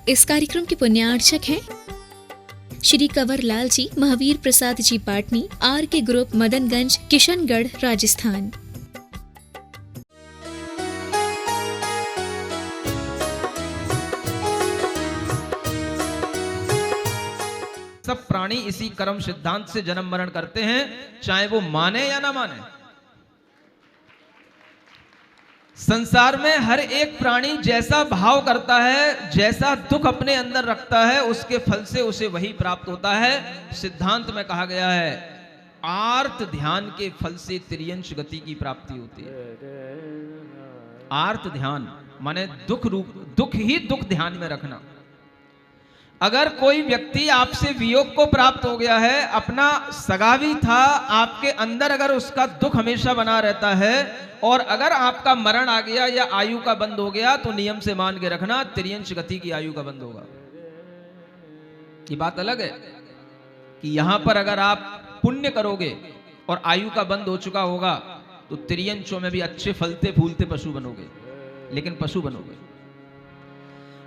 इस कार्यक्रम के पुण्यार्चक हैं श्री कंवर लाल जी, महावीर प्रसाद जी पाटनी, आर के ग्रुप, मदनगंज, किशनगढ़, राजस्थान। सब प्राणी इसी कर्म सिद्धांत से जन्म मरण करते हैं, चाहे वो माने या ना माने। संसार में हर एक प्राणी जैसा भाव करता है, जैसा दुख अपने अंदर रखता है, उसके फल से उसे वही प्राप्त होता है। सिद्धांत में कहा गया है आर्त ध्यान के फल से त्रियंश गति की प्राप्ति होती है। आर्त ध्यान माने दुख ही दुख ध्यान में रखना। अगर कोई व्यक्ति आपसे वियोग को प्राप्त हो गया है, अपना सगा भी था, आपके अंदर अगर उसका दुख हमेशा बना रहता है, और अगर आपका मरण आ गया या आयु का बंद हो गया, तो नियम से मान के रखना त्रियंश गति की आयु का बंद होगा। ये बात अलग है कि यहां पर अगर आप पुण्य करोगे और आयु का बंद हो चुका होगा, तो त्रियंशों में भी अच्छे फलते फूलते पशु बनोगे, लेकिन पशु बनोगे।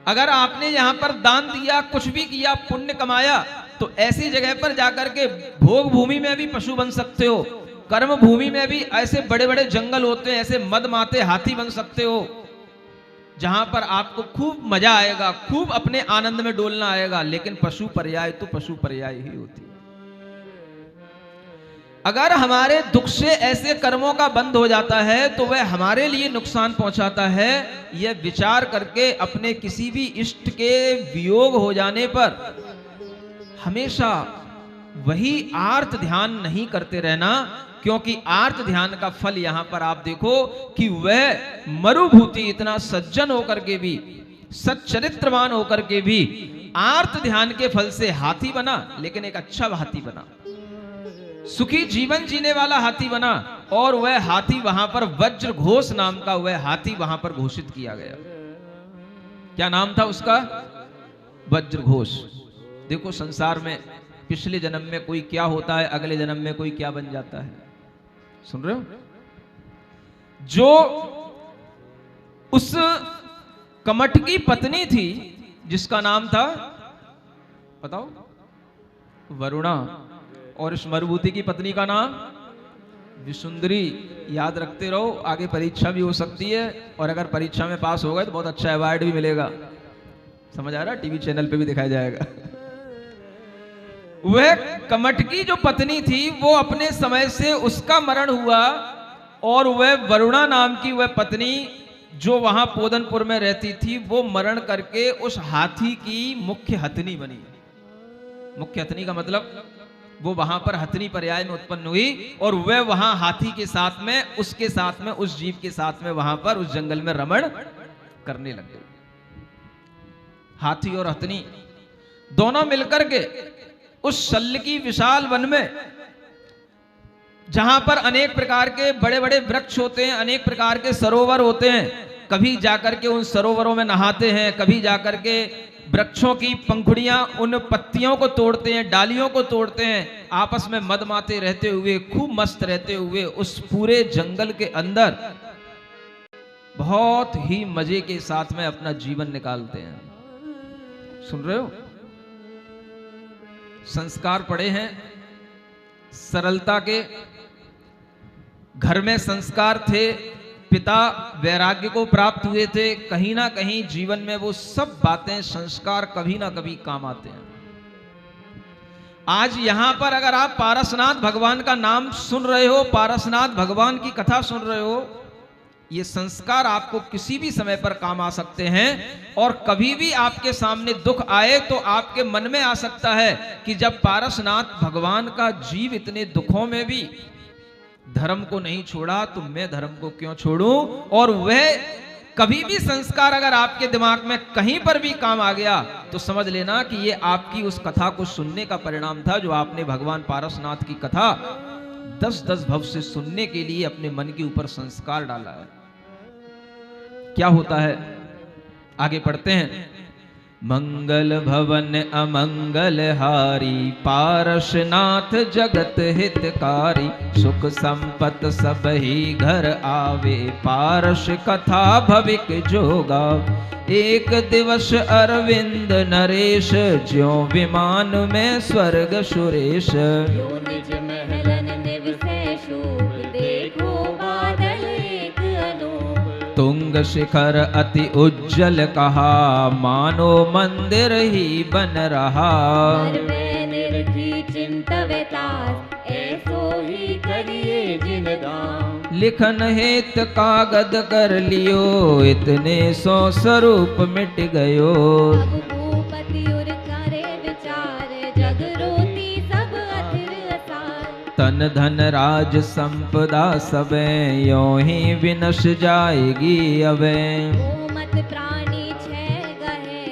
अगर आपने यहां पर दान दिया, कुछ भी किया, पुण्य कमाया, तो ऐसी जगह पर जाकर के भोग भूमि में भी पशु बन सकते हो, कर्म भूमि में भी ऐसे बड़े बड़े जंगल होते हैं, ऐसे मदमाते हाथी बन सकते हो, जहां पर आपको खूब मजा आएगा, खूब अपने आनंद में डोलना आएगा। लेकिन पशु पर्याय तो पशु पर्याय ही होती है। अगर हमारे दुख से ऐसे कर्मों का बंद हो जाता है, तो वह हमारे लिए नुकसान पहुंचाता है। यह विचार करके अपने किसी भी इष्ट के वियोग हो जाने पर हमेशा वही आर्त ध्यान नहीं करते रहना, क्योंकि आर्त ध्यान का फल यहां पर आप देखो कि वह मरुभूति इतना सज्जन होकर के भी, सच्चरित्रवान होकर के भी, आर्त ध्यान के फल से हाथी बना, लेकिन एक अच्छा हाथी बना, सुखी जीवन जीने वाला हाथी बना। और वह हाथी वहां पर वज्र घोष नाम का वह हाथी वहां पर घोषित किया गया। क्या नाम था उसका? वज्र घोष। देखो संसार में पिछले जन्म में कोई क्या होता है, अगले जन्म में कोई क्या बन जाता है। सुन रहे हो? जो उस कमट की पत्नी थी, जिसका नाम था, बताओ, वरुणा, और इस मरुभूति की पत्नी का नाम विसुंदरी। याद रखते रहो, आगे परीक्षा भी हो सकती है, और अगर परीक्षा में पास हो गए तो बहुत अच्छा अवार्ड भी मिलेगा। समझ आ रहा? टीवी चैनल पे भी दिखाया जाएगा। वह कमट की जो पत्नी थी, वो अपने समय से उसका मरण हुआ, और वह वरुणा नाम की वह पत्नी जो वहां पोदनपुर में रहती थी, वो मरण करके उस हाथी की मुख्य हथनी बनी। मुख्य हथनी का मतलब वो वहां पर हथनी पर्याय में उत्पन्न हुई, और वह वहां हाथी के साथ में, उसके साथ में, उस जीव के साथ में वहां पर उस जंगल में रमण करने लग गई। हाथी और हथनी दोनों मिलकर के उस शल्य की विशाल वन में, जहां पर अनेक प्रकार के बड़े बड़े वृक्ष होते हैं, अनेक प्रकार के सरोवर होते हैं, कभी जाकर के उन सरोवरों में नहाते हैं, कभी जाकर के वृक्षों की पंखुड़ियां, उन पत्तियों को तोड़ते हैं, डालियों को तोड़ते हैं, आपस में मदमाते रहते हुए, खूब मस्त रहते हुए उस पूरे जंगल के अंदर बहुत ही मजे के साथ में अपना जीवन निकालते हैं। सुन रहे हो? संस्कार पड़े हैं सरलता के, घर में संस्कार थे, पिता वैराग्य को प्राप्त हुए थे, कहीं ना कहीं जीवन में वो सब बातें, संस्कार कभी ना कभी काम आते हैं। आज यहां पर अगर आप पारसनाथ भगवान का नाम सुन रहे हो, पारसनाथ भगवान की कथा सुन रहे हो, ये संस्कार आपको किसी भी समय पर काम आ सकते हैं। और कभी भी आपके सामने दुख आए तो आपके मन में आ सकता है कि जब पारसनाथ भगवान का जीव इतने दुखों में भी धर्म को नहीं छोड़ा, तो मैं धर्म को क्यों छोड़ूं। और वह कभी भी संस्कार अगर आपके दिमाग में कहीं पर भी काम आ गया, तो समझ लेना कि ये आपकी उस कथा को सुनने का परिणाम था, जो आपने भगवान पारसनाथ की कथा 10-10 भव से सुनने के लिए अपने मन के ऊपर संस्कार डाला है। क्या होता है, आगे पढ़ते हैं। मंगल भवन अमंगल हारी, पारसनाथ जगत हितकारी। सुख संपत सब ही घर आवे, पारस कथा भविक जोगा। एक दिवस अरविंद नरेश, ज्यों विमान में स्वर्ग सुरेश। यो निज महलन निवसै शोभ, देखो बादल एक अनूप। तुंग शिखर अति उज्जल कहा, मानो मंदिर ही बन रहा। घर में निरखी चिंतवतास, ऐसो ही करिए जिन दाम। लिखन हेत कागद कर लियो, इतने सो स्वरूप मिट गयो। अब भूपति उर करे विचार, जग रोती सब अथिर असार। तन धन राज संपदा सबे, यों ही विनश जाएगी अबे। गोमत प्राणी छह गहे,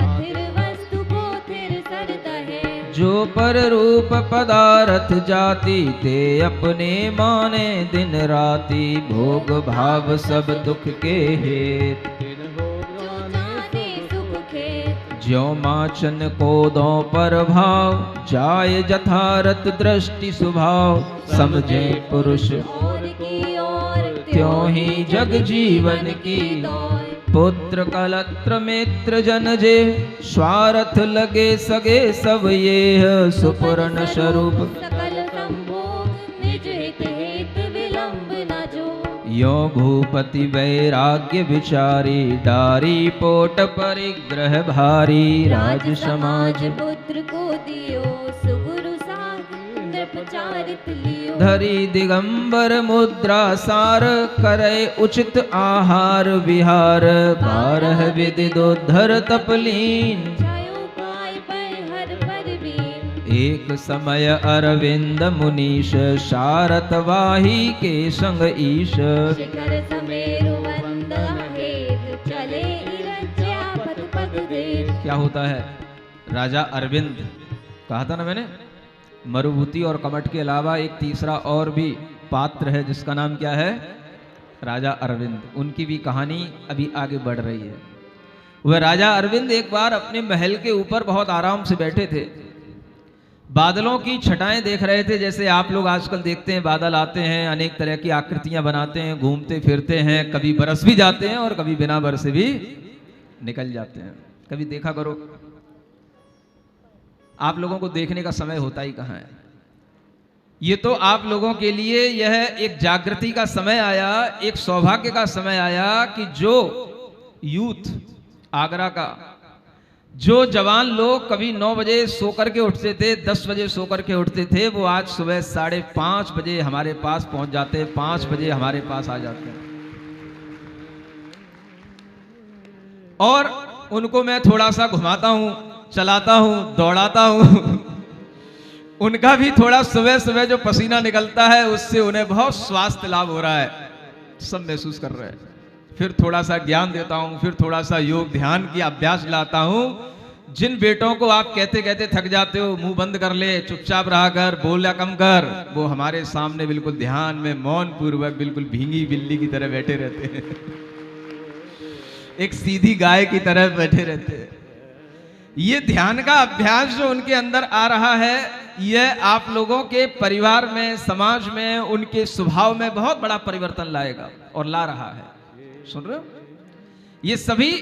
अथिर वस्तु को थिर सर दहे। जो पर रूप पदारथ जाति, ते अपने माने दिन राति। भोग भाव सब दुख के हेत, जो जाने सुख खेत। ज्यों माचन को दो पर भाव, जाय जथारथ दृष्टि स्वभाव। समझे पुरुष और की ओर, त्यों ही जग जीवन की। दौड़। पुत्र कलत्र मित्र जन जे, स्वार्थ लगे सगे सब ये। सुपुरन स्वरूप सकल संभोग, निज हित हेत विलंब न जो। यो भूपति वैराग्य विचारी, डारी पोट परिग्रह भारी। राज समाज पुत्र को दियो, सुगुरु साग नृपचारित लियो। धरी दिगंबर मुद्रा सार, करे उचित आहार विहार। बारह विधि दुधर तपलीन, छायो पाय पर हर परवीन। एक समय अरविंद मुनीश, शारतवाही के संग ईश। शिखर समेरु वंद हेत, चले इरज्या पथ पग देत। क्या होता है? राजा अरविंद, कहा था ना मैंने, मरुभूति और कमठ के अलावा एक तीसरा और भी पात्र है जिसका नाम क्या है? राजा अरविंद। उनकी भी कहानी अभी आगे बढ़ रही है। वह राजा अरविंद एक बार अपने महल के ऊपर बहुत आराम से बैठे थे, बादलों की छटाएं देख रहे थे। जैसे आप लोग आजकल देखते हैं, बादल आते हैं, अनेक तरह की आकृतियां बनाते हैं, घूमते फिरते हैं, कभी बरस भी जाते हैं और कभी बिना बरसे भी निकल जाते हैं। कभी देखा करो, आप लोगों को देखने का समय होता ही कहाँ है। ये तो आप लोगों के लिए यह एक जागृति का समय आया, एक सौभाग्य का समय आया कि जो यूथ आगरा का, जो जवान लोग कभी 9 बजे सोकर के उठते थे, 10 बजे सोकर के उठते थे, वो आज सुबह 5:30 बजे हमारे पास पहुंच जाते हैं, 5 बजे हमारे पास आ जाते हैं। और उनको मैं थोड़ा सा घुमाता हूं, चलाता हूं, दौड़ाता हूं। उनका भी थोड़ा सुबह सुबह जो पसीना निकलता है उससे उन्हें बहुत स्वास्थ्य लाभ हो रहा है, सब महसूस कर रहे हैं। फिर थोड़ा सा ज्ञान देता हूं, फिर थोड़ा सा योग ध्यान की अभ्यास लाता हूं। जिन बेटों को आप कहते कहते थक जाते हो, मुंह बंद कर ले, चुपचाप रहा कर, बोलना कम कर, वो हमारे सामने बिल्कुल ध्यान में मौन पूर्वक बिल्कुल भींगी बिल्ली की तरह बैठे रहते हैं। एक सीधी गाय की तरह बैठे रहते हैं। ये ध्यान का अभ्यास जो उनके अंदर आ रहा है, यह आप लोगों के परिवार में, समाज में, उनके स्वभाव में बहुत बड़ा परिवर्तन लाएगा और ला रहा है। सुन रहे हो? ये सभी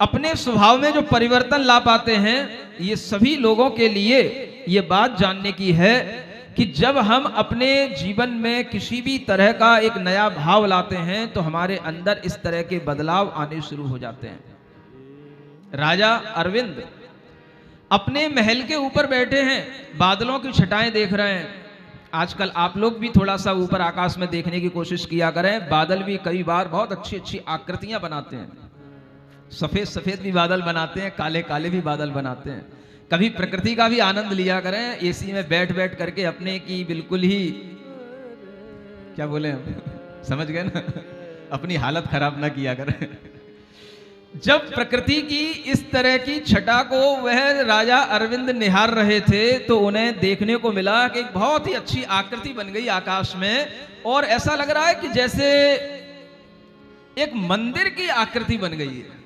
अपने स्वभाव में जो परिवर्तन ला पाते हैं, ये सभी लोगों के लिए ये बात जानने की है कि जब हम अपने जीवन में किसी भी तरह का एक नया भाव लाते हैं तो हमारे अंदर इस तरह के बदलाव आने शुरू हो जाते हैं। राजा अरविंद अपने महल के ऊपर बैठे हैं, बादलों की छटाएं देख रहे हैं। आजकल आप लोग भी थोड़ा सा ऊपर आकाश में देखने की कोशिश किया करें। बादल भी कई बार बहुत अच्छी अच्छी आकृतियां बनाते हैं, सफेद सफेद भी बादल बनाते हैं, काले काले भी बादल बनाते हैं। कभी प्रकृति का भी आनंद लिया करें, एसी में बैठ बैठ करके अपने की बिल्कुल ही, क्या बोले हम, समझ गए ना, अपनी हालत खराब ना किया करें। जब प्रकृति की इस तरह की छटा को वह राजा अरविंद निहार रहे थे तो उन्हें देखने को मिला कि एक बहुत ही अच्छी आकृति बन गई आकाश में, और ऐसा लग रहा है कि जैसे एक मंदिर की आकृति बन गई है।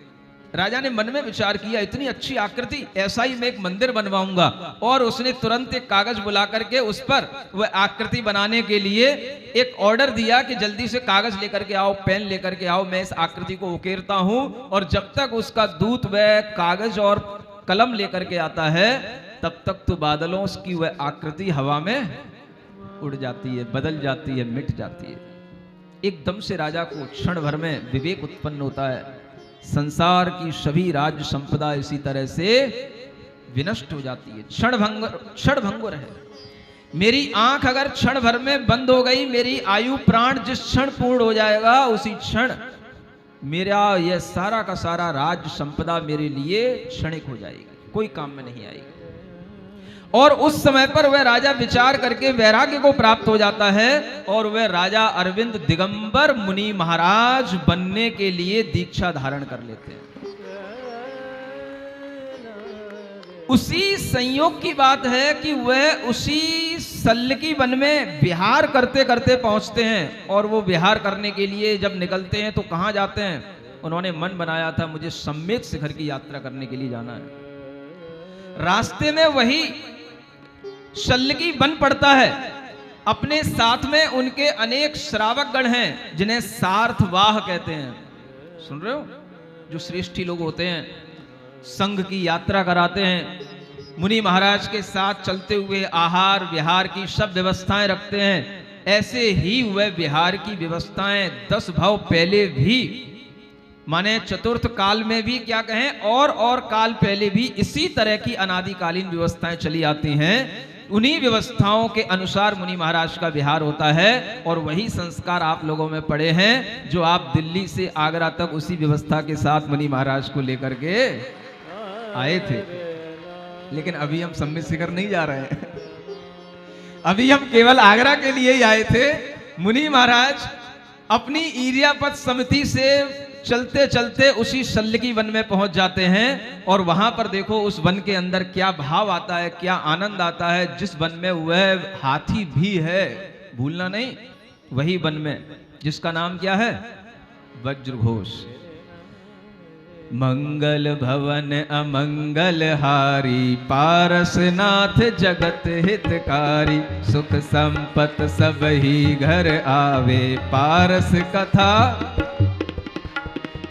राजा ने मन में विचार किया, इतनी अच्छी आकृति, ऐसा ही मैं एक मंदिर बनवाऊंगा। और उसने तुरंत एक कागज बुला करके उस पर वह आकृति बनाने के लिए एक ऑर्डर दिया कि जल्दी से कागज लेकर के आओ, पेन लेकर के आओ, मैं इस आकृति को उकेरता हूं। और जब तक उसका दूत वह कागज और कलम लेकर के आता है, तब तक तो बादलों की वह आकृति हवा में उड़ जाती है, बदल जाती है, मिट जाती है। एकदम से राजा को क्षण भर में विवेक उत्पन्न होता है। संसार की सभी राज्य संपदा इसी तरह से विनष्ट हो जाती है, क्षण भंगुर है। मेरी आंख अगर क्षण भर में बंद हो गई, मेरी आयु प्राण जिस क्षण पूर्ण हो जाएगा, उसी क्षण मेरा यह सारा का सारा राज्य संपदा मेरे लिए क्षणिक हो जाएगी, कोई काम में नहीं आएगी। और उस समय पर वह राजा विचार करके वैराग्य को प्राप्त हो जाता है और वह राजा अरविंद दिगंबर मुनि महाराज बनने के लिए दीक्षा धारण कर लेते हैं। उसी संयोग की बात है कि वह उसी सल्लकी वन में विहार करते करते पहुंचते हैं। और वो विहार करने के लिए जब निकलते हैं तो कहां जाते हैं? उन्होंने मन बनाया था, मुझे सम्मेत शिखर की यात्रा करने के लिए जाना है। रास्ते में वही सल्लकी वन पड़ता है। अपने साथ में उनके अनेक श्रावक गण हैं जिन्हें सार्थवाह कहते हैं। सुन रहे हो? जो श्रेष्ठी लोग होते हैं, संघ की यात्रा कराते हैं, मुनि महाराज के साथ चलते हुए आहार विहार की सब व्यवस्थाएं रखते हैं। ऐसे ही वह विहार की व्यवस्थाएं 10 भाव पहले भी, माने चतुर्थ काल में भी क्या कहें, और काल पहले भी इसी तरह की अनादिकालीन व्यवस्थाएं चली आती हैं। उन्हीं व्यवस्थाओं के अनुसार मुनि महाराज का विहार होता है। और वही संस्कार आप लोगों में पड़े हैं, जो आप दिल्ली से आगरा तक उसी व्यवस्था के साथ मुनि महाराज को लेकर के आए थे। लेकिन अभी हम सम्मित शिखर नहीं जा रहे हैं, अभी हम केवल आगरा के लिए ही आए थे। मुनि महाराज अपनी इरियापत समिति से चलते चलते उसी सल्लकी वन में पहुंच जाते हैं। और वहां पर देखो उस वन के अंदर क्या भाव आता है, क्या आनंद आता है। जिस वन में वह हाथी भी है, भूलना नहीं, वही वन में जिसका नाम क्या है? वज्रघोष। मंगल भवन अमंगल हारी, पारसनाथ जगत हितकारी। सुख संपत सब ही घर आवे, पारस कथा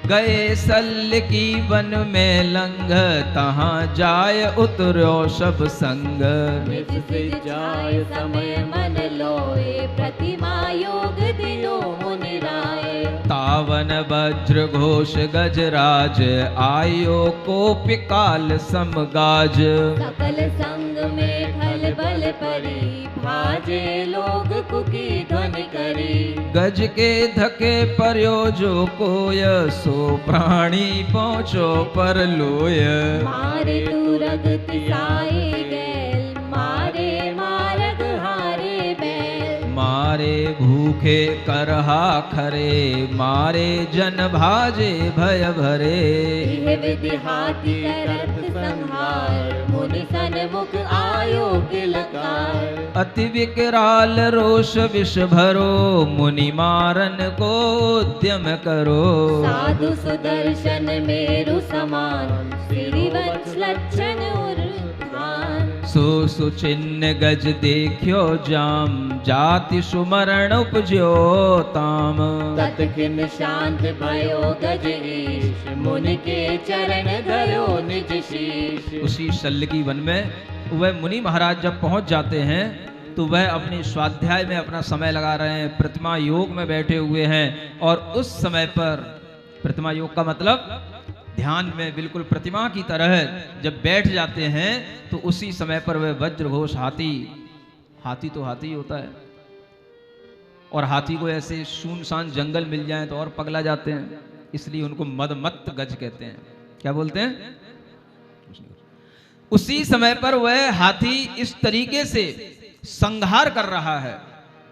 गए सल्लकी वन में लंघ। तहाँ जाय उतरो सब संग, निज सिज जाय समय मन लोए। प्रतिमा योग दिलो मुनि राय। तावन वज्र घोष गजराज, आयो कोप काल समगाज। सकल संग में खल बल परी, भाजे लोग कुकी ध्वनि करी। गज के धके पर्यो जो कोय, सो प्राणी पहुँचो पर लोय। मारे तुरग तिसाए गैल, मारे मारग हारे बैल। मारे भूखे करहा खरे, मारे जन भाजे भय भरे। यह विधि हाथी करत संहार, मुनि सन्मुख आयो किलकार। अति विकराल रोष विष भरो, मुनि मारन को उद्यम करो। साधु सुदर्शन मेरु समान, श्री वत्स लक्षण उर्ध्वान। सो सुचिन्ह गज देखियो जाम, जाति सुमरण उपजो ताम। तत्खिन शांत भयो गज ईश, मुनि के चरण गयो निज शीश। उसी सल्लकी वन में वह मुनि महाराज जब पहुंच जाते हैं तो वह अपने स्वाध्याय में अपना समय लगा रहे हैं, प्रतिमा योग में बैठे हुए हैं। और उस समय पर, प्रतिमा योग का मतलब ध्यान में बिल्कुल प्रतिमा की तरह जब बैठ जाते हैं तो उसी समय पर वह वज्रघोष हाथी तो हाथी ही होता है, और हाथी को ऐसे सुनसान जंगल मिल जाए तो और पगला जाते हैं, इसलिए उनको मदमत्त गज कहते हैं। क्या बोलते हैं? उसी समय पर वह हाथी इस तरीके से संहार कर रहा है।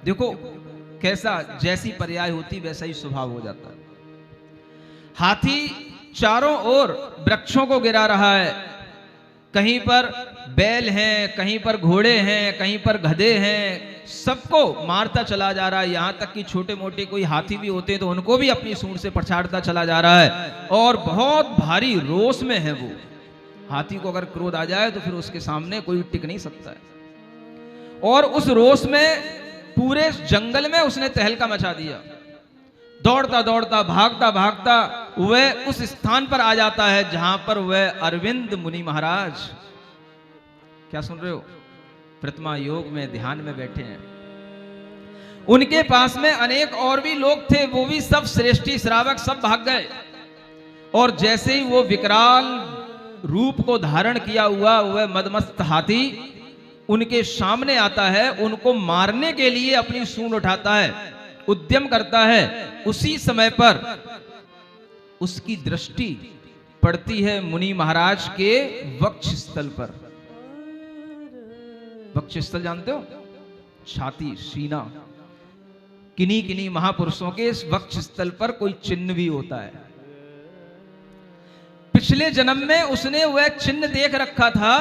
देखो कैसा, जैसी पर्याय होती वैसा ही स्वभाव हो जाता है। हाथी चारों ओर वृक्षों को गिरा रहा है। कहीं पर बैल हैं, कहीं पर घोड़े हैं, कहीं पर गधे हैं, सबको मारता चला जा रहा है, यहां तक कि छोटे मोटे कोई हाथी भी होते हैं तो उनको भी अपनी सूंड से पछाड़ता चला जा रहा है। और बहुत भारी रोष में है वो। हाथी को अगर क्रोध आ जाए तो फिर उसके सामने कोई टिक नहीं सकता है। और उस रोष में पूरे जंगल में उसने तहलका मचा दिया। दौड़ता दौड़ता भागता भागता वह उस स्थान पर आ जाता है जहां पर वह अरविंद मुनि महाराज, क्या सुन रहे हो, प्रतिमा योग में ध्यान में बैठे हैं। उनके पास में अनेक और भी लोग थे, वो भी सब श्रेष्ठी श्रावक सब भाग गए। और जैसे ही वो विकराल रूप को धारण किया हुआ वह मदमस्त हाथी उनके सामने आता है, उनको मारने के लिए अपनी सूंड उठाता है, उद्यम करता है। उसी समय पर उसकी दृष्टि पड़ती है मुनि महाराज के वक्षस्थल पर। वक्षस्थल जानते हो, छाती, सीना। किन्हीं किन्हीं महापुरुषों के इस वक्षस्थल पर कोई चिन्ह भी होता है। पिछले जन्म में उसने वह चिन्ह देख रखा था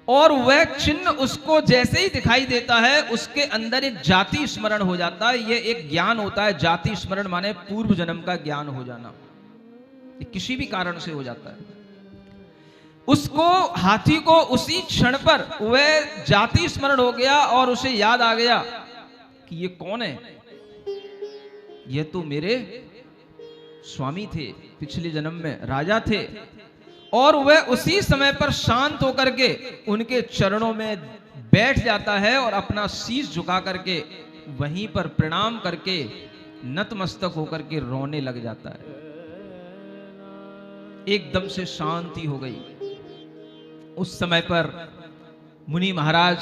और वह चिन्ह उसको जैसे ही दिखाई देता है उसके अंदर एक जाति स्मरण हो जाता है। यह एक ज्ञान होता है। जाति स्मरण माने पूर्व जन्म का ज्ञान हो जाना, ये किसी भी कारण से हो जाता है। उसको, हाथी को उसी क्षण पर वह जाति स्मरण हो गया और उसे याद आ गया कि ये कौन है, ये तो मेरे स्वामी थे, पिछले जन्म में राजा थे। और वह उसी समय पर शांत होकर के उनके चरणों में बैठ जाता है और अपना शीश झुका करके वहीं पर प्रणाम करके नतमस्तक होकर के रोने लग जाता है। एकदम से शांति हो गई। उस समय पर मुनि महाराज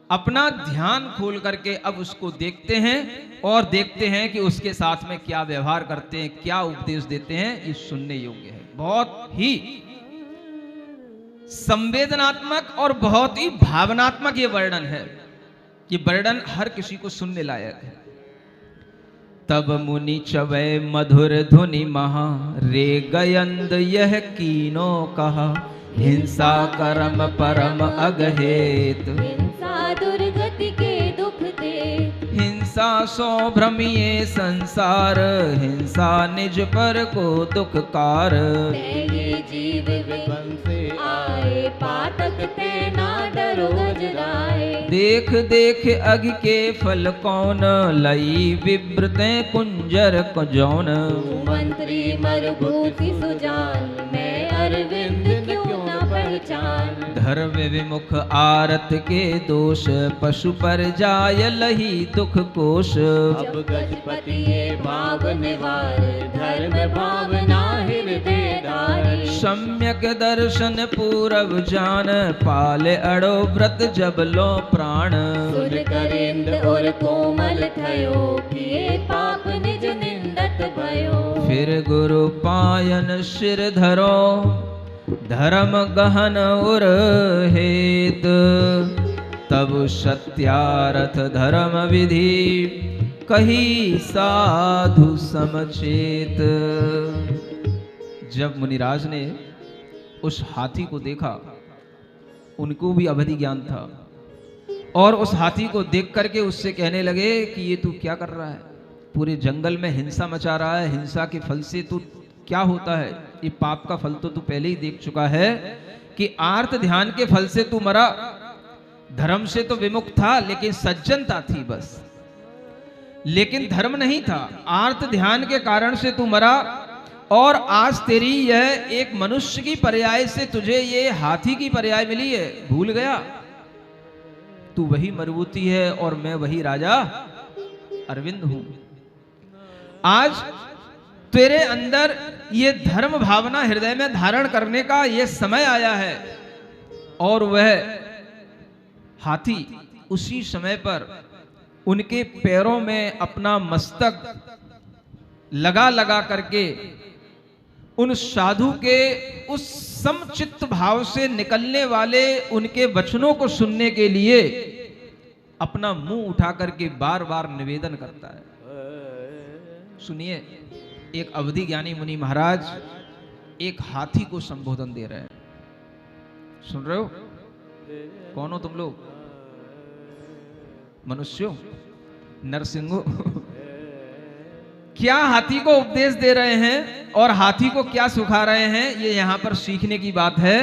अपना ध्यान खोल करके अब उसको देखते हैं और देखते हैं कि उसके साथ में क्या व्यवहार करते हैं, क्या उपदेश देते हैं। ये सुनने योग्य है। बहुत ही संवेदनात्मक और बहुत ही भावनात्मक ये वर्णन है। ये वर्णन हर किसी को सुनने लायक है। तब मुनि चवै मधुर धुनि महा, रे गयंद यह कीनो कहा, हिंसा कर्म परम अगहेत, हिंसा दुर्गति के दुख दे, हिंसा सो भ्रमिये संसार, हिंसा निज पर को दुख कार, ये जीव विध्वंसे आए, पातक ते ना डरो गजराए, देख देख अघ के फल कौन, लई विव्रते कुंजर कुजौन, मंत्री मरुभूति सुजान, मैं अरविंद क्यों न पहचान, धर्म विमुख आरत के दोष, पशु पर जाय लही दुख कोश, अब गजपति ये भाव निवार, धर्म भावना हृदय धारी, सम्यक दर्शन पूरब जान, पाले अड़ो व्रत जब लो प्राण, सुर करिंद और कोमल थयो, किए पाप निज निंदत भयो, फिर गुरु पायन सिर धरो, धर्म गहन उर हेत, तब सत्यारथ धर्म विधि, कही साधु समचेत। जब मुनिराज ने उस हाथी को देखा, उनको भी अवधि ज्ञान था और उस हाथी को देख करके उससे कहने लगे कि ये तू क्या कर रहा है, पूरे जंगल में हिंसा मचा रहा है, हिंसा के फल से तू क्या होता है, ये पाप का फल तो तू पहले ही देख चुका है कि आर्त ध्यान के फल से तू मरा, धर्म से तो विमुख था लेकिन सज्जनता थी बस, लेकिन धर्म नहीं था। आर्त ध्यान के कारण से तू मरा और आज तेरी यह एक मनुष्य की पर्याय से तुझे ये हाथी की पर्याय मिली है, भूल गया तू वही मरुभूति है और मैं वही राजा अरविंद हूं। आज तेरे अंदर ये धर्म भावना हृदय में धारण करने का ये समय आया है। और वह हाथी उसी समय पर उनके पैरों में अपना मस्तक लगा लगा करके उन साधु के उस समचित्त भाव से निकलने वाले उनके वचनों को सुनने के लिए अपना मुंह उठा करके बार बार निवेदन करता है। सुनिए, एक अवधि ज्ञानी मुनि महाराज एक हाथी को संबोधन दे रहे हैं। सुन रहे हो? कौन हो तुम लोग? मनुष्यों, नरसिंहो, क्या हाथी को उपदेश दे रहे हैं और हाथी को क्या सिखा रहे हैं, ये यहां पर सीखने की बात है।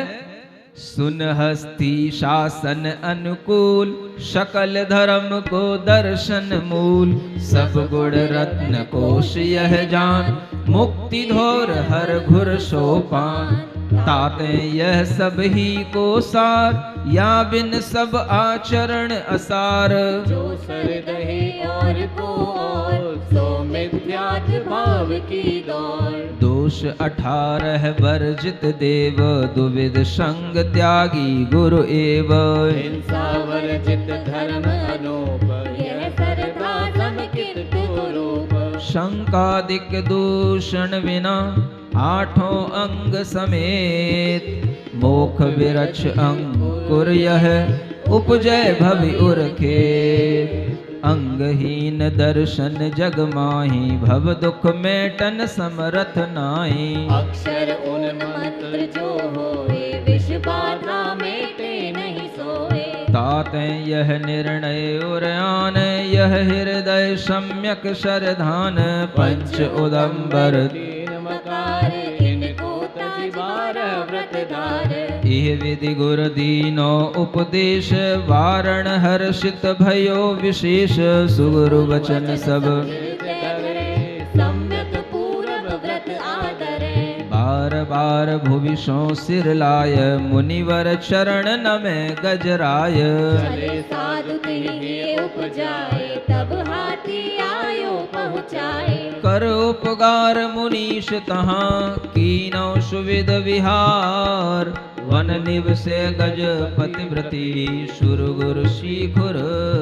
सुन हस्ती शासन अनुकूल, सकल धर्म को दर्शन मूल, सब गुण रत्न कोश यह जान, मुक्ति धोर हर घुर सोपान, ताते यह सब ही को सार, या बिन सब आचरण असार। जो सर दहे और को और, सो मिथ्यात भाव की दौड़। दोष 18 वर्जित देव, दुविध संग त्यागी गुरु एव। हिंसा वर्जित धर्म अनूप, यह सरदा समकीर्त स्वरूप। शंकादिक दूषण विना, आठों अंग समेत, मोख विरक्ष अंकुर यह, उपजय भवि उर खेत। अंगहीन दर्शन जग माही, भव दुख मेटन समरथ नाई। अक्षर उन मंत्र जो होए, विष बाधा मेटे नहीं सोए। ताते यह निर्णय उर आन, यह हृदय सम्यक शरधान। पंच उदंबर तीन मकार, इनको तज 12 व्रतधार। इह विधि गुर दीनो उपदेश, वारण हर्षित भयो विशेष। सुगुरु वचन सब सम्यक पूरब व्रत आदरे। बार बार भुवि सो सिर लाय, मुनिवर चरण नमे गजराय। चले साधु तिन्हि उपजाए, तब हाथी आयो पहुँचाए। कर उपकार मुनीश तहाँ, कीनौ सुविध विहार। वन निवसे गज पतिव्रती, सुर गुर शिखुर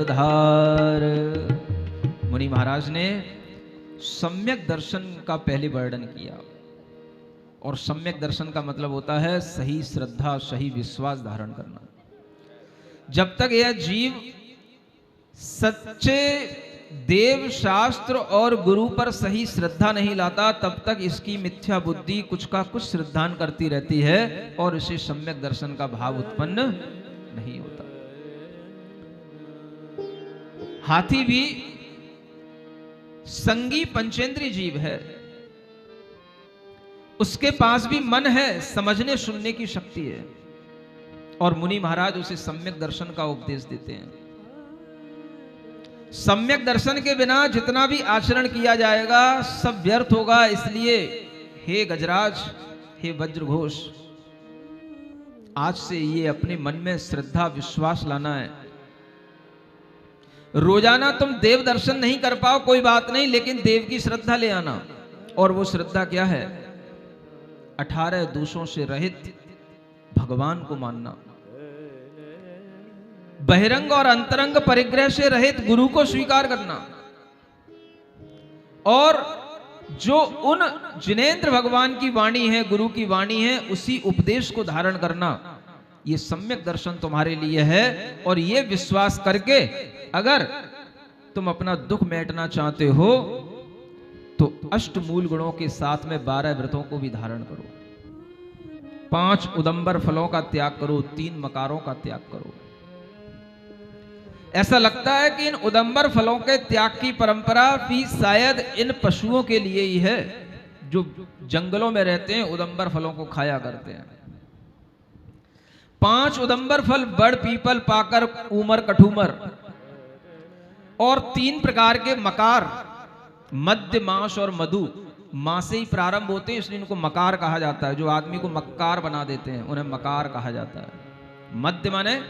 धार। मुनि महाराज ने सम्यक दर्शन का पहले वर्णन किया, और सम्यक दर्शन का मतलब होता है सही श्रद्धा, सही विश्वास धारण करना। जब तक यह जीव सच्चे देव शास्त्र और गुरु पर सही श्रद्धा नहीं लाता, तब तक इसकी मिथ्या बुद्धि कुछ का कुछ श्रद्धान करती रहती है और इसे सम्यक दर्शन का भाव उत्पन्न नहीं होता। हाथी भी संगी पंचेंद्रीय जीव है, उसके पास भी मन है, समझने सुनने की शक्ति है, और मुनि महाराज उसे सम्यक दर्शन का उपदेश देते हैं। सम्यक दर्शन के बिना जितना भी आचरण किया जाएगा सब व्यर्थ होगा। इसलिए हे गजराज, हे वज्रघोष, आज से ये अपने मन में श्रद्धा विश्वास लाना है। रोजाना तुम देव दर्शन नहीं कर पाओ कोई बात नहीं, लेकिन देव की श्रद्धा ले आना। और वो श्रद्धा क्या है? 18 दोषों से रहित भगवान को मानना, बहिरंग और अंतरंग परिग्रह से रहित गुरु को स्वीकार करना, और जो उन जिनेंद्र भगवान की वाणी है, गुरु की वाणी है, उसी उपदेश को धारण करना। ये सम्यक दर्शन तुम्हारे लिए है। और ये विश्वास करके अगर तुम अपना दुख मेटना चाहते हो तो अष्टमूल गुणों के साथ में 12 व्रतों को भी धारण करो। 5 उदंबर फलों का त्याग करो, 3 मकारों का त्याग करो। ऐसा लगता है कि इन उदंबर फलों के त्याग की परंपरा भी शायद इन पशुओं के लिए ही है जो जंगलों में रहते हैं, उदंबर फलों को खाया करते हैं। 5 उदंबर फल, बड़, पीपल, पाकर, ऊमर, कठूमर, और 3 प्रकार के मकार, मध्य, मांस और मधु। मां से ही प्रारंभ होते हैं, इसलिए इनको मकार कहा जाता है। जो आदमी को मक्कार बना देते हैं उन्हें मकार कहा जाता है। मध्य माने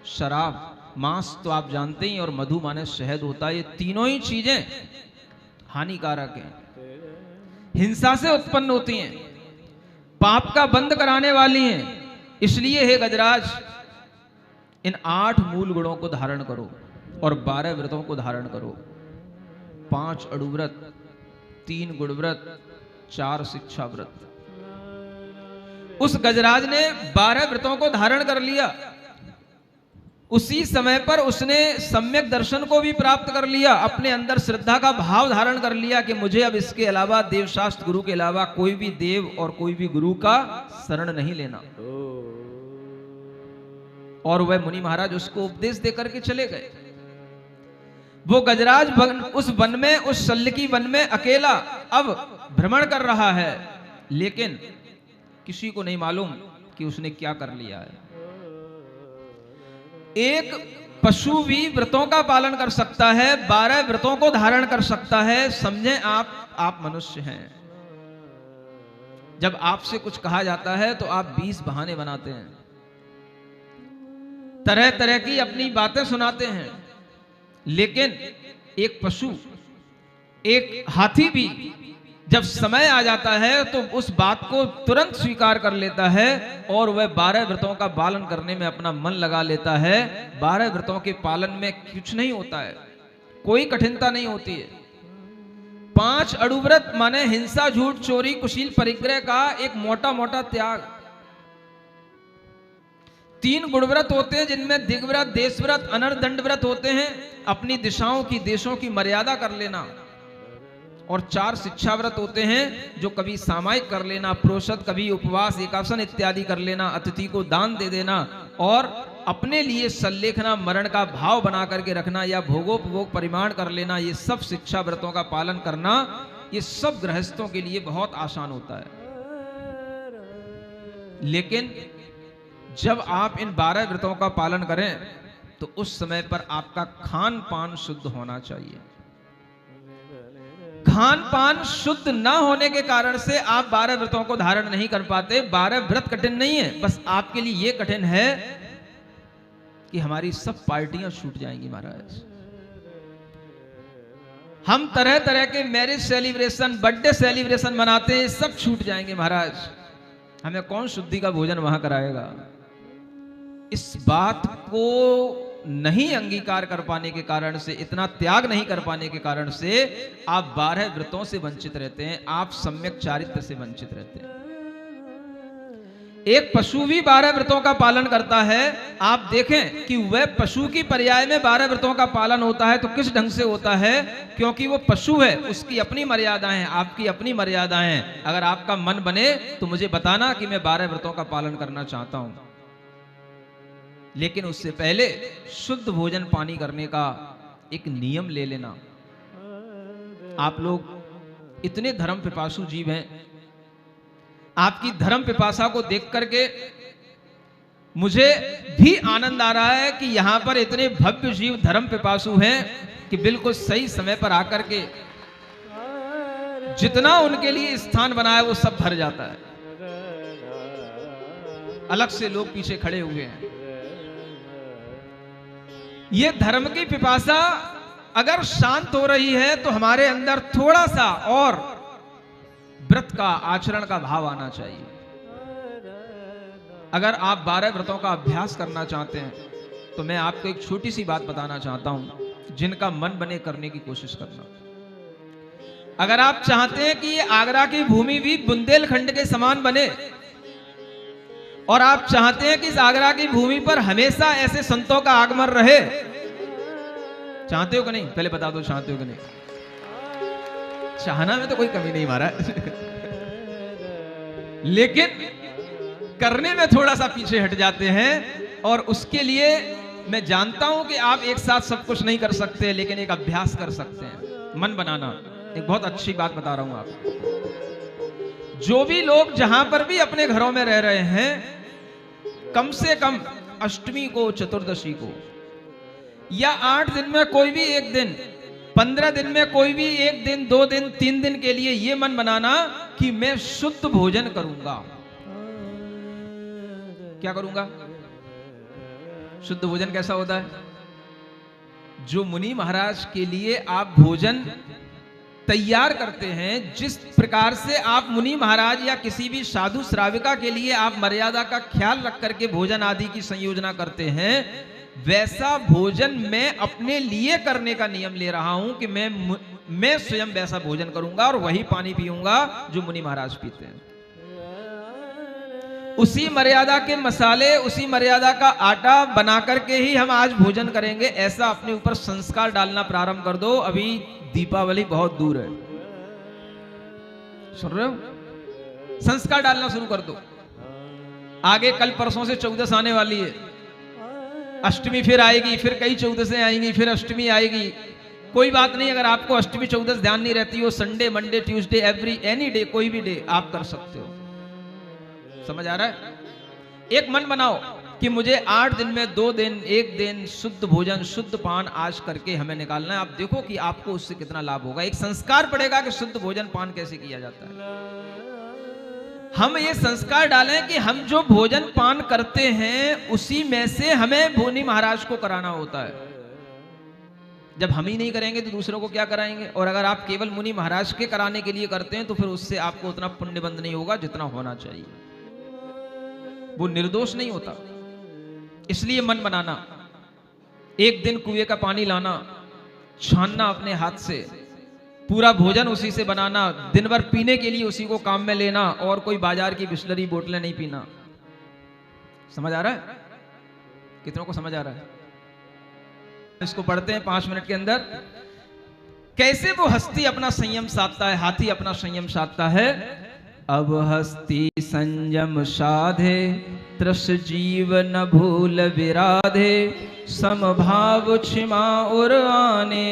शराब, मांस तो आप जानते ही, और मधु माने शहद होता है। ये तीनों ही चीजें हानिकारक हैं, हिंसा से उत्पन्न होती हैं, पाप का बंद कराने वाली हैं। इसलिए हे गजराज, इन 8 मूल गुणों को धारण करो और 12 व्रतों को धारण करो। 5 अड़ुव्रत, 3 गुणव्रत, 4 शिक्षा व्रत। उस गजराज ने 12 व्रतों को धारण कर लिया। उसी समय पर उसने सम्यक दर्शन को भी प्राप्त कर लिया, अपने अंदर श्रद्धा का भाव धारण कर लिया कि मुझे अब इसके अलावा, देव शास्त्र गुरु के अलावा, कोई भी देव और कोई भी गुरु का शरण नहीं लेना। और वह मुनि महाराज उसको उपदेश देकर के चले गए। वो गजराज उस वन में, उस सल्लकी वन में अकेला अब भ्रमण कर रहा है, लेकिन किसी को नहीं मालूम कि उसने क्या कर लिया है। एक पशु भी व्रतों का पालन कर सकता है, 12 व्रतों को धारण कर सकता है। समझें आप मनुष्य हैं। जब आपसे कुछ कहा जाता है तो आप 20 बहाने बनाते हैं, तरह तरह की अपनी बातें सुनाते हैं, लेकिन एक पशु, एक हाथी भी जब समय आ जाता है तो उस बात को तुरंत स्वीकार कर लेता है और वह 12 व्रतों का पालन करने में अपना मन लगा लेता है। 12 व्रतों के पालन में कुछ नहीं होता है, कोई कठिनता नहीं होती है। 5 अड़ुव्रत माने हिंसा, झूठ, चोरी, कुशील, परिग्रह का एक मोटा मोटा त्याग। 3 गुणव्रत होते हैं जिनमें दिग्व्रत, देशव्रत, अनर्दंड व्रत होते हैं, अपनी दिशाओं की, देशों की मर्यादा कर लेना। और 4 शिक्षा व्रत होते हैं जो कभी सामायिक कर लेना, प्रोषद, कभी उपवास, एकासन इत्यादि कर लेना, अतिथि को दान दे देना और अपने लिए सल्लेखना, मरण का भाव बना करके रखना या भोगोपभोग परिमाण कर लेना। ये सब शिक्षा व्रतों का पालन करना, ये सब गृहस्थों के लिए बहुत आसान होता है। लेकिन जब आप इन 12 व्रतों का पालन करें तो उस समय पर आपका खान पान शुद्ध होना चाहिए। खान पान शुद्ध ना होने के कारण से आप 12 व्रतों को धारण नहीं कर पाते। 12 व्रत कठिन नहीं है, बस आपके लिए यह कठिन है कि हमारी सब पार्टियां छूट जाएंगी महाराज। हम तरह तरह के मैरिज सेलिब्रेशन, बर्थडे सेलिब्रेशन मनाते हैं, सब छूट जाएंगे महाराज। हमें कौन शुद्धि का भोजन वहां कराएगा? इस बात को नहीं अंगीकार कर पाने के कारण से, इतना त्याग नहीं कर पाने के कारण से आप 12 व्रतों से वंचित रहते हैं, आप सम्यक चारित्र से वंचित रहते हैं। एक पशु भी 12 व्रतों का पालन करता है। आप देखें कि वह पशु की पर्याय में 12 व्रतों का पालन होता है तो किस ढंग से होता है, क्योंकि वो पशु है, उसकी अपनी मर्यादाएं हैं, आपकी अपनी मर्यादाएं हैं। अगर आपका मन बने तो मुझे बताना कि मैं 12 व्रतों का पालन करना चाहता हूं, लेकिन उससे पहले शुद्ध भोजन पानी करने का एक नियम ले लेना। आप लोग इतने धर्म पिपासु जीव हैं, आपकी धर्म पिपासा को देख करके मुझे भी आनंद आ रहा है कि यहां पर इतने भव्य जीव धर्म पिपासु हैं कि बिल्कुल सही समय पर आकर के जितना उनके लिए स्थान बनाया वो सब भर जाता है। अलग से लोग पीछे खड़े हुए हैं। ये धर्म की पिपासा अगर शांत हो रही है तो हमारे अंदर थोड़ा सा और व्रत का, आचरण का भाव आना चाहिए। अगर आप 12 व्रतों का अभ्यास करना चाहते हैं तो मैं आपको एक छोटी सी बात बताना चाहता हूं, जिनका मन बने करने की कोशिश करना। अगर आप चाहते हैं कि ये आगरा की भूमि भी बुंदेलखंड के समान बने और आप चाहते हैं कि इस आगरा की भूमि पर हमेशा ऐसे संतों का आगमन रहे, चाहते हो कि नहीं? पहले बता दो, चाहते हो कि नहीं? चाहना में तो कोई कमी नहीं महाराज लेकिन करने में थोड़ा सा पीछे हट जाते हैं। और उसके लिए मैं जानता हूं कि आप एक साथ सब कुछ नहीं कर सकते, लेकिन एक अभ्यास कर सकते हैं, मन बनाना। एक बहुत अच्छी बात बता रहा हूं आपको। जो भी लोग जहां पर भी अपने घरों में रह रहे हैं, कम से कम अष्टमी को, चतुर्दशी को, या 8 दिन में कोई भी एक दिन, 15 दिन में कोई भी एक दिन, 2 दिन, 3 दिन के लिए ये मन बनाना कि मैं शुद्ध भोजन करूंगा। क्या करूंगा? शुद्ध भोजन कैसा होता है? जो मुनि महाराज के लिए आप भोजन तैयार करते हैं, जिस प्रकार से आप मुनि महाराज या किसी भी साधु श्राविका के लिए आप मर्यादा का ख्याल रख करके भोजन आदि की संयोजना करते हैं, वैसा भोजन मैं अपने लिए करने का नियम ले रहा हूं कि मैं स्वयं वैसा भोजन करूंगा और वही पानी पीऊंगा जो मुनि महाराज पीते हैं। उसी मर्यादा के मसाले, उसी मर्यादा का आटा बना करके ही हम आज भोजन करेंगे। ऐसा अपने ऊपर संस्कार डालना प्रारंभ कर दो। अभी दीपावली बहुत दूर है, सुन रहे हो? संस्कार डालना शुरू कर दो। आगे कल परसों से 14 आने वाली है, अष्टमी फिर आएगी, फिर कई 14 आएंगी, फिर अष्टमी आएगी। कोई बात नहीं, अगर आपको अष्टमी चौदस ध्यान नहीं रहती हो, Sunday Monday Tuesday any day, कोई भी डे आप कर सकते हो। समझ आ रहा है? एक मन बनाओ कि मुझे 8 दिन में 2 दिन 1 दिन शुद्ध भोजन शुद्ध पान आज करके हमें निकालना है। आप देखो कि आपको उससे कितना लाभ होगा। एक संस्कार पड़ेगा कि शुद्ध भोजन पान कैसे किया जाता है। हम ये संस्कार डालें कि हम जो भोजन पान करते हैं उसी में से हमें मुनि महाराज को कराना होता है। जब हम ही नहीं करेंगे तो दूसरों को क्या कराएंगे? और अगर आप केवल मुनि महाराज के कराने के लिए करते हैं तो फिर उससे आपको उतना पुण्यबंध नहीं होगा जितना होना चाहिए। वो निर्दोष नहीं होता। इसलिए मन बनाना, एक दिन कुएं का पानी लाना, छानना अपने हाथ से, पूरा भोजन उसी से बनाना, दिन भर पीने के लिए उसी को काम में लेना और कोई बाजार की बिस्लरी बोतलें नहीं पीना। समझ आ रहा है? कितनों को समझ आ रहा है? इसको पढ़ते हैं 5 मिनट के अंदर। कैसे वो हस्ती अपना संयम साधता है, हाथी अपना संयम साधता है। अब हस्ती संयम साधे, त्रस जीव न भूल विराधे, समभाव क्षमा और आने,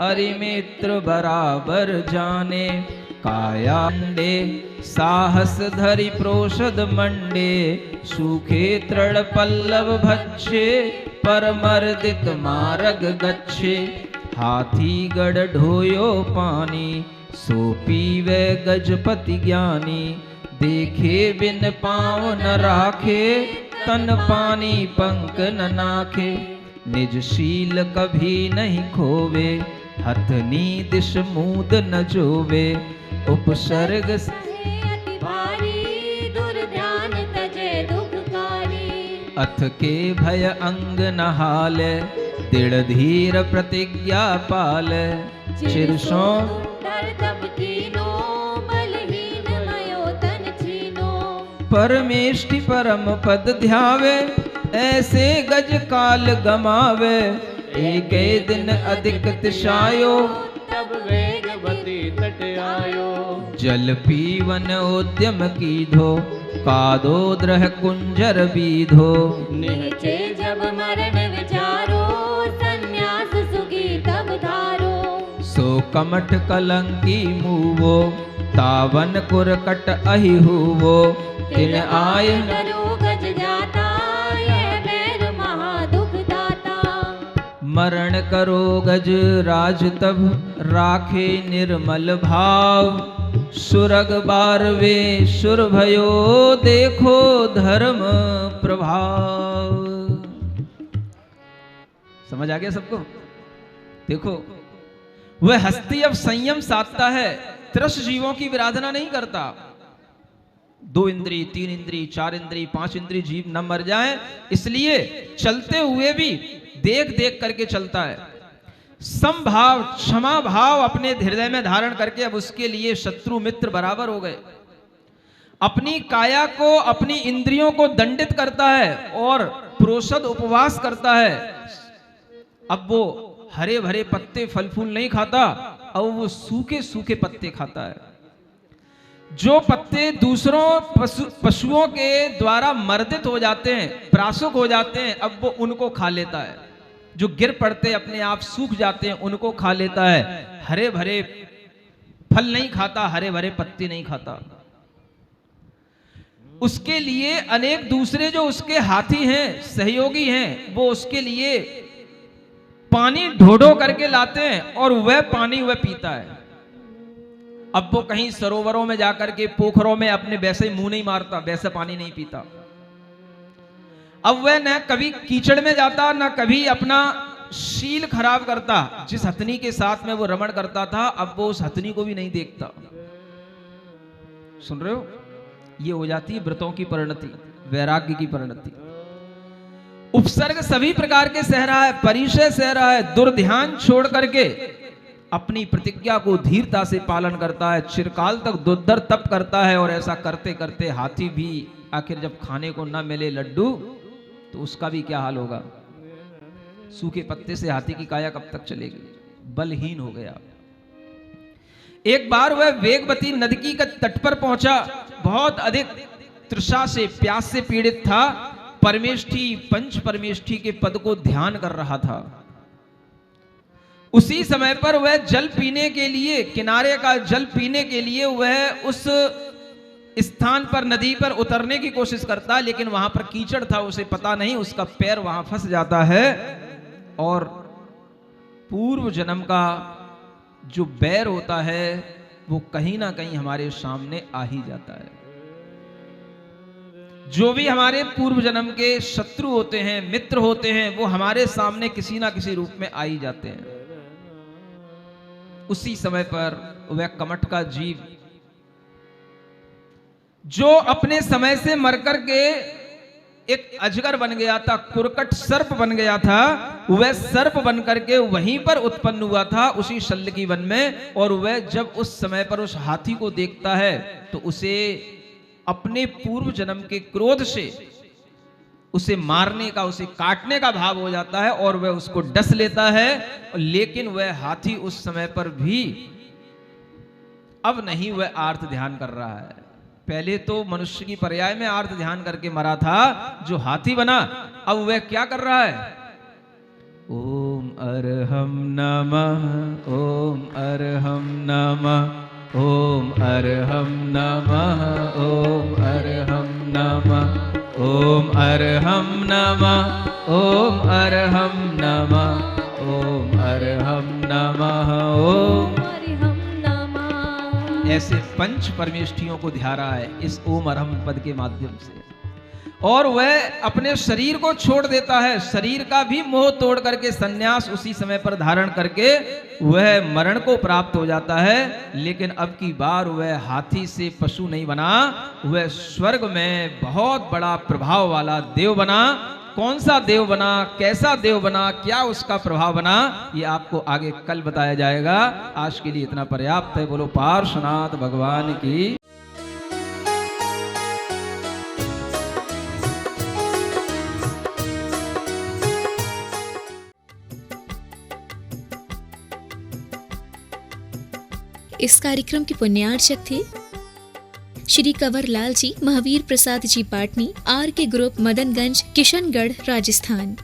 अरिमित्र बराबर जाने, कायांडे साहस धरि प्रोषद मंडे, सूखे तृण पल्लव भक्षे, परमर्दित मार्ग गच्छे, हाथी गढ़ ढोयो पानी, सो पीवे गजपति ज्ञानी, देखे बिन पाँव न राखे, तन पानी पंक न नाखे, निज शील कभी नहीं खोवे, हथनी दिश मूद न जोवे, उपसर्ग अति भारी, दुर्ध्यान तजे दुखकारी, अथ के भय अंग न हाले, दृढ़ धीर प्रतिज्ञा पाले, चिरसों तब कीनो, बलहीन मयो तन छीनो, परमेष्टि परम पद ध्यावे, ऐसे गज काल गमावे, एक दिन अधिक तिशायो, तब वेगवती तट आयो, जल पीवन उद्यम कीधो, कादो द्रह कुंजर बीधो, निहचे जब मरण विचारो, संन्यास सुखी तब धारो, सो कमठ कलंकी मूवो, तावन कुरकट अहि हुवो, तिन आय करो गज जाता, यह बैर महादुख दाता, मरण करो गज राज तब, राखे निर्मल भाव, सुरग बारवे सुर भयो, देखो धर्म प्रभाव। समझ आ गया सबको? देखो, वह हस्ती अब संयम साधता है, त्रस जीवों की विराधना नहीं करता। 2 इंद्री 3 इंद्री 4 इंद्री 5 इंद्री जीव न मर जाएं, इसलिए चलते हुए भी देख देख करके चलता है। समभाव क्षमा भाव अपने हृदय में धारण करके अब उसके लिए शत्रु मित्र बराबर हो गए। अपनी काया को, अपनी इंद्रियों को दंडित करता है और प्रोषद उपवास करता है। अब वो हरे भरे पत्ते फल फूल नहीं खाता, अब वो सूखे सूखे पत्ते खाता है। जो पत्ते दूसरों पशुओं के द्वारा मर्दित हो जाते हैं, प्रासुक हो जाते हैं, अब वो उनको खा लेता है। जो गिर पड़ते अपने आप सूख जाते हैं उनको खा लेता है। हरे भरे फल नहीं खाता, हरे भरे पत्ते नहीं खाता। उसके लिए अनेक दूसरे जो उसके हाथी हैं, सहयोगी हैं, वो उसके लिए पानी ढो करके लाते हैं और वह पानी वह पीता है। अब वो कहीं सरोवरों में जाकर के, पोखरों में अपने वैसे ही मुंह नहीं मारता, वैसे पानी नहीं पीता। अब वह न कभी कीचड़ में जाता, न कभी अपना शील खराब करता। जिस हथनी के साथ में वो रमण करता था, अब वो उस हथनी को भी नहीं देखता। सुन रहे हो? ये हो जाती है व्रतों की परिणति, वैराग्य की परिणति। उपसर्ग सभी प्रकार के सह रहा है, परिचय सह रहा है, दुर्ध्यान छोड़ करके अपनी प्रतिज्ञा को धीरता से पालन करता है, चिरकाल तक दुर्धर तप करता है। और ऐसा करते करते हाथी भी आखिर जब खाने को ना मिले लड्डू, तो उसका भी क्या हाल होगा? सूखे पत्ते से हाथी की काया कब तक चलेगी? बलहीन हो गया। एक बार वह वेगवती नदी के तट पर पहुंचा, बहुत अधिक तृषा से, प्यास से पीड़ित था। परमेष्ठी, पंच परमेष्ठी के पद को ध्यान कर रहा था। उसी समय पर वह जल पीने के लिए, किनारे का जल पीने के लिए वह उस स्थान पर, नदी पर उतरने की कोशिश करता है, लेकिन वहां पर कीचड़ था, उसे पता नहीं, उसका पैर वहां फंस जाता है और पूर्व जन्म का जो बैर होता है वो कहीं ना कहीं हमारे सामने आ ही जाता है। जो भी हमारे पूर्व जन्म के शत्रु होते हैं, मित्र होते हैं, वो हमारे सामने किसी ना किसी रूप में आ ही जाते हैं। उसी समय पर वह कमठ का जीव, जो अपने समय से मरकर के एक अजगर बन गया था, कुरकट सर्प बन गया था, वह सर्प बन करके वहीं पर उत्पन्न हुआ था, उसी शल्यकी वन में। और वह जब उस समय पर उस हाथी को देखता है तो उसे अपने पूर्व जन्म के क्रोध से उसे मारने का, उसे काटने का भाव हो जाता है और वह उसको डस लेता है। लेकिन वह हाथी उस समय पर भी अब नहीं वह आर्त ध्यान कर रहा है। पहले तो मनुष्य की पर्याय में आर्त ध्यान करके मरा था, जो हाथी बना, अब वह क्या कर रहा है? ओम अरहम नमः, ओम अरहम नमः, ओम अरहम नमः, ओम अरहम नमः, ओम अरहम नमः, ओम अरहम नमः, ओम अरहम नमः, ओम। ऐसे पंच परमेष्ठियों को ध्या रहा है इस ओम अरहम पद के माध्यम से, और वह अपने शरीर को छोड़ देता है। शरीर का भी मोह तोड़ करके संन्यास उसी समय पर धारण करके वह मरण को प्राप्त हो जाता है। लेकिन अब की बार वह हाथी से पशु नहीं बना, वह स्वर्ग में बहुत बड़ा प्रभाव वाला देव बना। कौन सा देव बना, कैसा देव बना, क्या उसका प्रभाव बना, ये आपको आगे कल बताया जाएगा। आज के लिए इतना पर्याप्त है। बोलो पार्श्वनाथ भगवान की। इस कार्यक्रम के पुण्यार्चक थे श्री कंवर लाल जी, महावीर प्रसाद जी पाटनी, आर के ग्रुप, मदनगंज, किशनगढ़, राजस्थान।